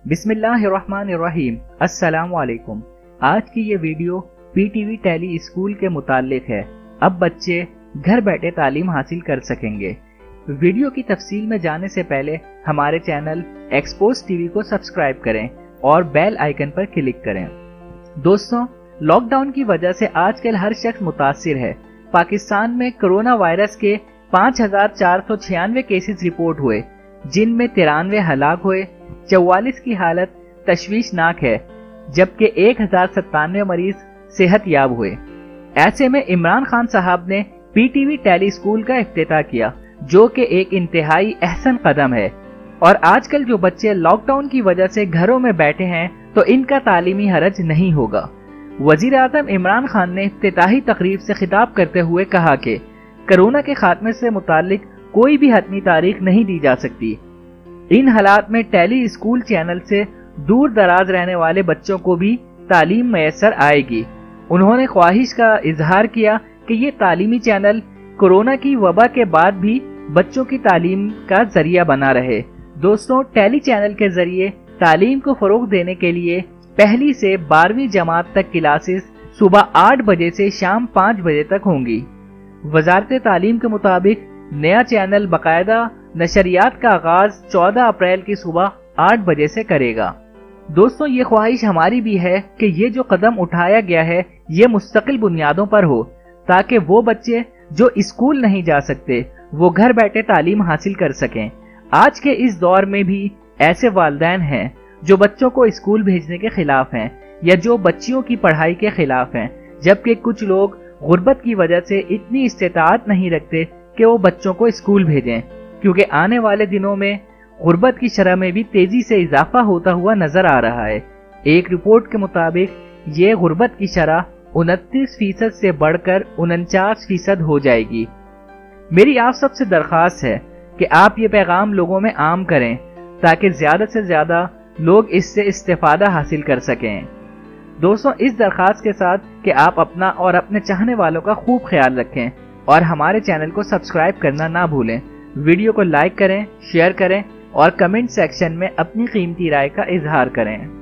बिस्मिल्लाहिर्रहमानिर्रहीम। अस्सलाम वालेकुम। आज की ये वीडियो PTV टेली स्कूल के मुताल्लिक है। अब बच्चे घर बैठे तालीम हासिल कर सकेंगे। वीडियो की तफसील में जाने से पहले हमारे चैनल एक्सपोज टीवी को सब्सक्राइब करें और बेल आइकन पर क्लिक करें। दोस्तों, लॉकडाउन की वजह से आजकल हर शख्स मुतासिर है। पाकिस्तान में कोरोना वायरस के 5496 केसेस रिपोर्ट हुए, जिनमें 93 हलाक हुए। 44 की हालत तशवीशनाक है, जबकि 1097 मरीज सेहत याब हुए। ऐसे में इमरान खान साहब ने PTV टेली स्कूल का इफ्तिताह किया, जो कि एक इंतहाई अहसन कदम है। और आजकल जो बच्चे लॉकडाउन की वजह से घरों में बैठे हैं, तो इनका तालीमी हरज नहीं होगा। वजीर आज़म इमरान खान ने इफ्तिताही तकरीब से खिताब करते हुए कहा कि कोरोना के खात्मे से मुतालिक कोई भी हतमी तारीख नहीं दी जा सकती। इन हालात में टेली स्कूल चैनल से दूर दराज रहने वाले बच्चों को भी तालीम मैसर आएगी। उन्होंने ख्वाहिश का इजहार किया कि ये तालीमी चैनल कोरोना की वबा के बाद भी बच्चों की तालीम का जरिया बना रहे। दोस्तों, टेली चैनल के जरिए तालीम को फरोग देने के लिए पहली से 12वीं जमात तक क्लासेस सुबह 8 बजे से शाम 5 बजे तक होंगी। वजारत तालीम के मुताबिक नया चैनल बाकायदा नशरियात का आगाज 14 अप्रैल की सुबह 8 बजे से करेगा। दोस्तों, ये ख्वाहिश हमारी भी है कि ये जो कदम उठाया गया है, ये मुस्तकिल बुनियादों पर हो, ताकि वो बच्चे जो स्कूल नहीं जा सकते वो घर बैठे तालीम हासिल कर सकें। आज के इस दौर में भी ऐसे वालिदैन हैं जो बच्चों को स्कूल भेजने के खिलाफ हैं, या जो बच्चियों की पढ़ाई के खिलाफ हैं, जबकि कुछ लोग गुर्बत की वजह से इतनी इस्तेताअत नहीं रखते कि वो बच्चों को स्कूल भेजें, क्योंकि आने वाले दिनों में गुर्बत की शरह में भी तेजी से इजाफा होता हुआ नजर आ रहा है। एक रिपोर्ट के मुताबिक ये गुर्बत की शरह 29% से बढ़कर 49% हो जाएगी। मेरी आप सबसे दरख्वास्त है कि आप ये पैगाम लोगों में आम करें, ताकि ज्यादा से ज्यादा लोग इससे इस्तेफादा हासिल कर सकें। दोस्तों, इस दरख्वास्त के साथ कि आप अपना और अपने चाहने वालों का खूब ख्याल रखें और हमारे चैनल को सब्सक्राइब करना ना भूलें। वीडियो को लाइक करें, शेयर करें और कमेंट सेक्शन में अपनी कीमती राय का इजहार करें।